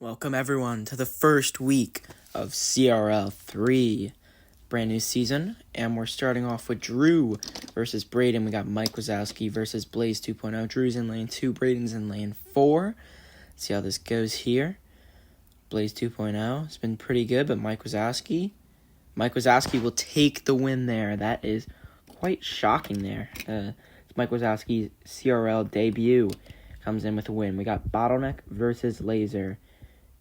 Welcome everyone to the first week of CRL3, brand new season, and we're starting off with Drew versus Braden. We got Mike Wazowski versus Blaze 2.0. Drew's in lane 2, Braden's in lane 4. Let's see how this goes here. Blaze 2.0 has been pretty good, but Mike Wazowski will take the win there. That is quite shocking there. Mike Wazowski's CRL debut comes in with a win. We got Bottleneck versus Laser.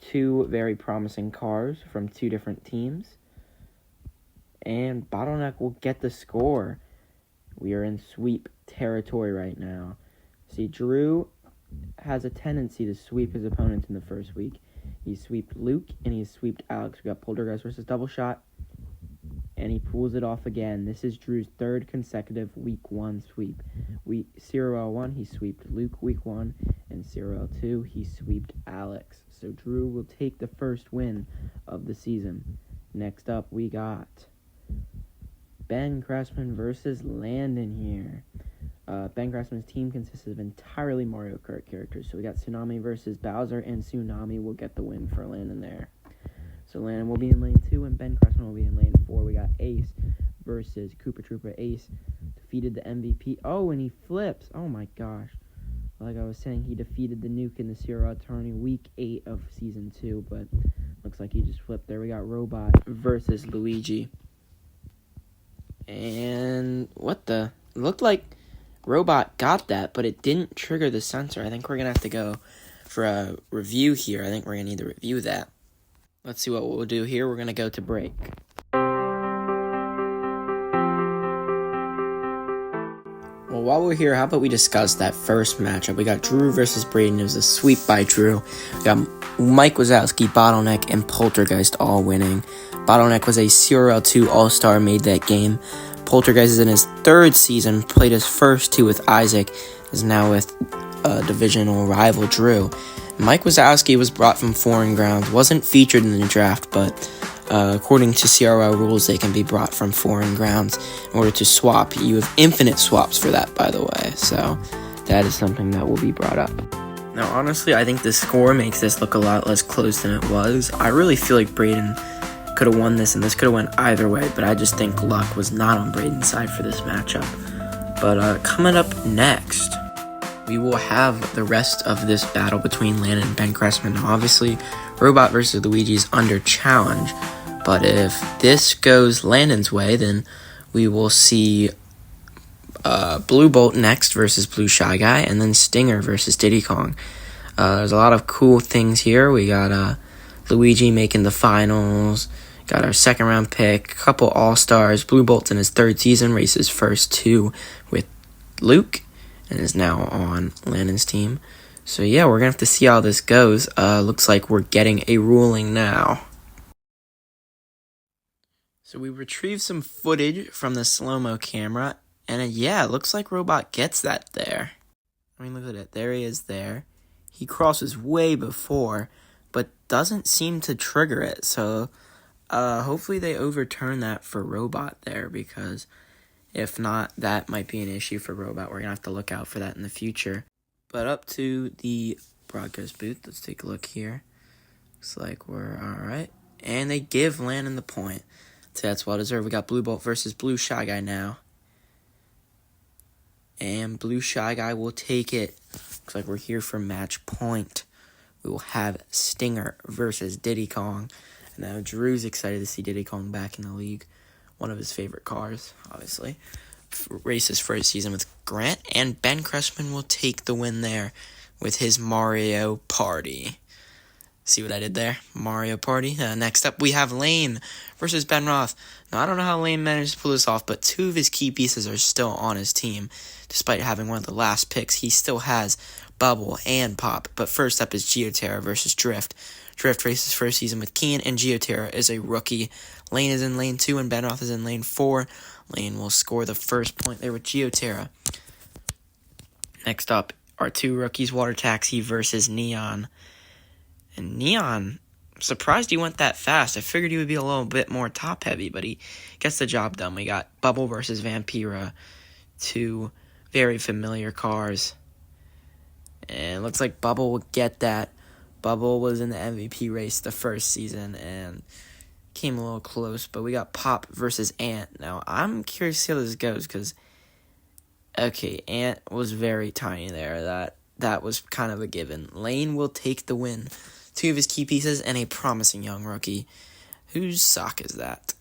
Two very promising cars from two different teams. And Bottleneck will get the score. We are in sweep territory right now. See, Drew has a tendency to sweep his opponents in the first week. He sweeped Luke and he sweeped Alex. We got Poltergeist versus Double Shot. And he pulls it off again. This is Drew's third consecutive week 1 sweep. CRL1, he sweeped Luke week 1. And CRL2, he sweeped Alex. So Drew will take the first win of the season. Next up, we got Ben Cressman versus Landon here. Ben Cressman's team consists of entirely Mario Kart characters. So we got Tsunami versus Bowser, and Tsunami will get the win for Landon there. So Landon will be in lane 2, and Ben Cressman will be in lane 4. We got Ace versus Koopa Troopa. Ace defeated the MVP. Oh, and he flips. Oh, my gosh. Like I was saying, he defeated the Nuke in the CRL tourney week 8 of Season 2, but looks like he just flipped there. We got Robot versus Luigi. And what the? It looked like Robot got that, but it didn't trigger the sensor. I think we're going to have to go for a review here. I think we're going to need to review that. Let's see what we'll do here. We're going to go to break. Well, while we're here, how about we discuss that first matchup? We got Drew versus Braden. It was a sweep by Drew. We got Mike Wazowski, Bottleneck, and Poltergeist all winning. Bottleneck was a CRL2 All-Star, made that game. Poltergeist is in his 3rd season, played his first 2 with Isaac, is now with divisional rival Drew. Mike Wazowski was brought from foreign grounds, wasn't featured in the draft, but according to CRL rules, they can be brought from foreign grounds in order to swap. You have infinite swaps for that, by the way, so that is something that will be brought up. Now, honestly, I think the score makes this look a lot less close than it was. I really feel like Braden could have won this, and this could have went either way, but I just think luck was not on Braden's side for this matchup. But coming up next, we will have the rest of this battle between Landon and Ben Cressman. Now, obviously, Robot versus Luigi is under challenge, but if this goes Landon's way, then we will see Blue Bolt next versus Blue Shy Guy, and then Stinger versus Diddy Kong. There's a lot of cool things here. We got Luigi making the finals, got our 2nd round pick, a couple All-Stars. Blue Bolt's in his 3rd season, races first 2 with Luke, and is now on Landon's team. So yeah, we're going to have to see how this goes. Looks like we're getting a ruling now. So we retrieved some footage from the slow-mo camera, and yeah, it looks like Robot gets that there. I mean, look at it. There he is there. He crosses way before, but doesn't seem to trigger it. So hopefully they overturn that for Robot there, because if not, that might be an issue for Robot. We're going to have to look out for that in the future. But up to the broadcast booth. Let's take a look here. Looks like we're all right. And they give Landon the point. So that's well deserved. We got Blue Bolt versus Blue Shy Guy now. And Blue Shy Guy will take it. Looks like we're here for match point. We will have Stinger versus Diddy Kong. Now Drew's excited to see Diddy Kong back in the league. One of his favorite cars, obviously. Races for his season with Grant, and Ben Cressman will take the win there with his Mario Party. See what I did there? Mario Party. Next up, we have Lane versus Ben Roth. Now, I don't know how Lane managed to pull this off, but 2 of his key pieces are still on his team. Despite having one of the last picks, he still has Bubble and Pop. But first up is Geoterra versus Drift. Drift races first season with Keen, and Geoterra is a rookie. Lane is in lane 2, and Ben Roth is in lane 4. Lane will score the first point there with Geoterra. Next up are 2 rookies, Water Taxi versus Neon. And Neon, I'm surprised he went that fast. I figured he would be a little bit more top-heavy, but he gets the job done. We got Bubble versus Vampira, 2 very familiar cars. And it looks like Bubble will get that Bubble was in the MVP race the first season and came a little close, but we got Pop versus Ant. Now, I'm curious to see how this goes, because, okay, Ant was very tiny there. That was kind of a given. Lane will take the win. 2 of his key pieces and a promising young rookie. Whose sock is that?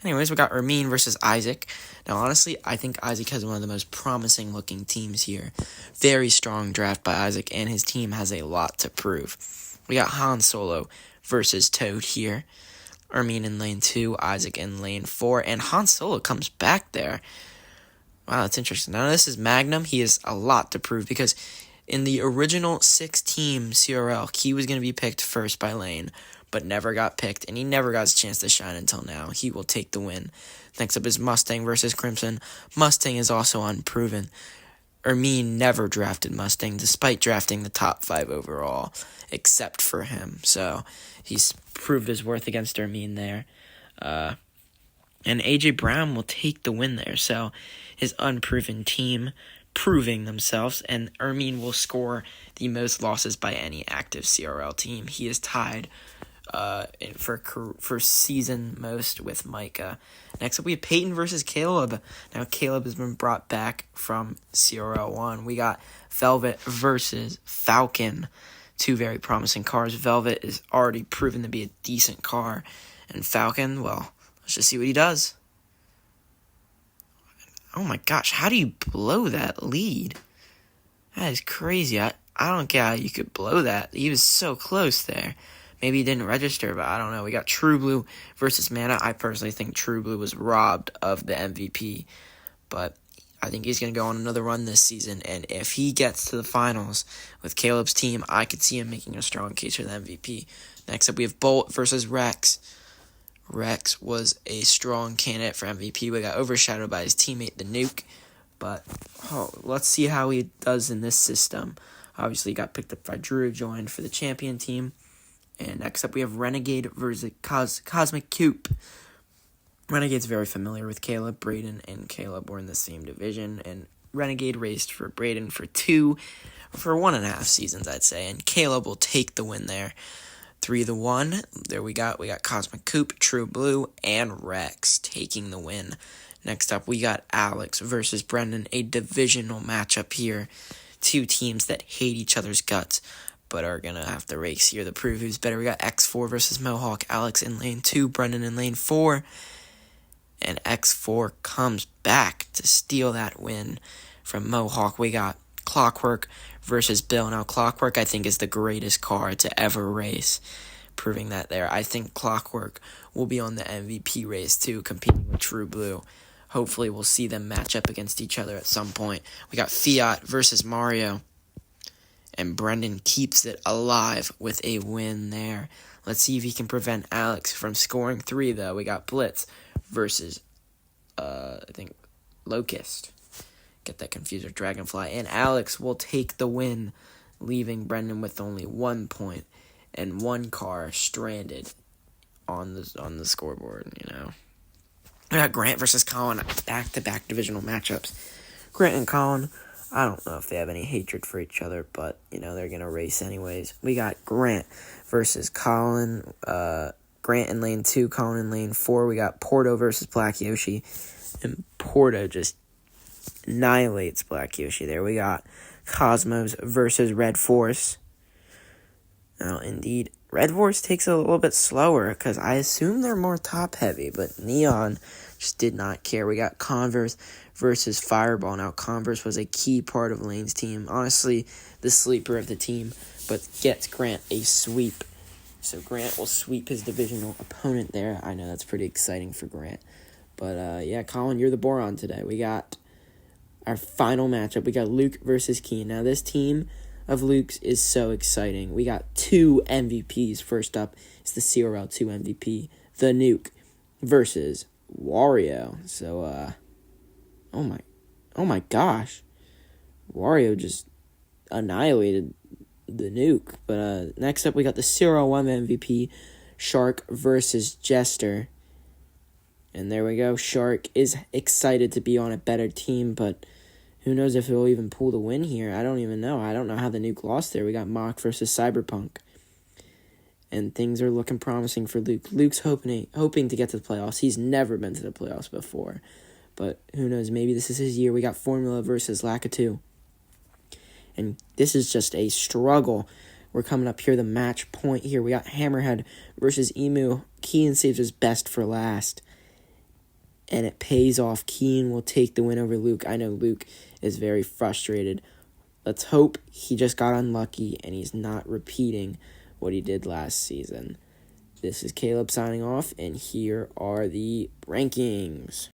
Anyways, we got Ermine versus Isaac. Now, honestly, I think Isaac has one of the most promising looking teams here. Very strong draft by Isaac, and his team has a lot to prove. We got Han Solo versus Toad here. Ermine in lane 2, Isaac in lane 4, and Han Solo comes back there. Wow, that's interesting. Now, this is Magnum. He has a lot to prove, because in the original 6-team CRL, he was going to be picked first by Lane, but never got picked, and he never got his chance to shine until now. He will take the win. Next up is Mustang versus Crimson. Mustang is also unproven. Ermine never drafted Mustang, despite drafting the top 5 overall, except for him. So he's proved his worth against Ermine there. And AJ Brown will take the win there. So his unproven team proving themselves, and Ermine will score the most losses by any active CRL team. He is tied for season most with Micah. Next up, we have Peyton versus Caleb. Now, Caleb has been brought back from CRL1. We got Velvet versus Falcon. 2 very promising cars. Velvet is already proven to be a decent car. And Falcon, well, let's just see what he does. Oh my gosh, how do you blow that lead? That is crazy. I don't get how you could blow that. He was so close there. Maybe he didn't register, but I don't know. We got True Blue versus Mana. I personally think True Blue was robbed of the MVP, but I think he's going to go on another run this season, and if he gets to the finals with Caleb's team, I could see him making a strong case for the MVP. Next up, we have Bolt versus Rex. Rex was a strong candidate for MVP, but got overshadowed by his teammate, the Nuke. But let's see how he does in this system. Obviously, he got picked up by Drew, joined for the champion team. And next up, we have Renegade versus Cosmic Coop. Renegade's very familiar with Caleb. Braden and Caleb were in the same division, and Renegade raced for Braden for 1.5 seasons, I'd say. And Caleb will take the win there. 3-1. There we got Cosmic Coop, True Blue, and Rex taking the win. Next up, we got Alex versus Brendan, a divisional matchup here. 2 teams that hate each other's guts, but are going to have to race here to prove who's better. We got X4 versus Mohawk. Alex in lane 2, Brendan in lane 4. And X4 comes back to steal that win from Mohawk. We got Clockwork versus Bill. Now, Clockwork, I think, is the greatest car to ever race, proving that there. I think Clockwork will be on the MVP race, too, competing with True Blue. Hopefully, we'll see them match up against each other at some point. We got Fiat versus Mario. And Brendan keeps it alive with a win there. Let's see if he can prevent Alex from scoring 3, though. We got Blitz versus, I think, Locust. Get that confused with Dragonfly. And Alex will take the win, leaving Brendan with only 1 point and 1 car stranded on the scoreboard, you know. We got Grant versus Colin, back-to-back divisional matchups. Grant and Colin, I don't know if they have any hatred for each other, but, you know, they're going to race anyways. We got Grant versus Colin. Grant in lane 2, Colin in lane 4. We got Porto versus Black Yoshi. And Porto just annihilates Black Yoshi there. We got Cosmos versus Red Force. Now, indeed, Red Force takes it a little bit slower because I assume they're more top-heavy, but Neon just did not care. We got Converse versus Fireball. Now, Converse was a key part of Lane's team. Honestly, the sleeper of the team, but gets Grant a sweep. So Grant will sweep his divisional opponent there. I know that's pretty exciting for Grant. But, yeah, Colin, you're the Boron today. We got our final matchup. We got Luke versus Keen. Now, this team of Luke's is so exciting. We got 2 MVPs. First up is the CRL2 MVP, the Nuke, versus Wario. So, oh my gosh. Wario just annihilated the Nuke. But next up, we got the CRL1 MVP, Shark versus Jester. And there we go. Shark is excited to be on a better team, but Who knows if he'll even pull the win here? I don't even know. I don't know how the Nuke lost there. We got Mock versus Cyberpunk. And things are looking promising for Luke. Luke's hoping to get to the playoffs. He's never been to the playoffs before. But who knows? Maybe this is his year. We got Formula versus Lakitu. And this is just a struggle. We're coming up here, the match point here. We got Hammerhead versus Emu. Keen saves his best for last. And it pays off. Keen will take the win over Luke. I know Luke is very frustrated. Let's hope he just got unlucky and he's not repeating what he did last season. This is Caleb signing off, and here are the rankings.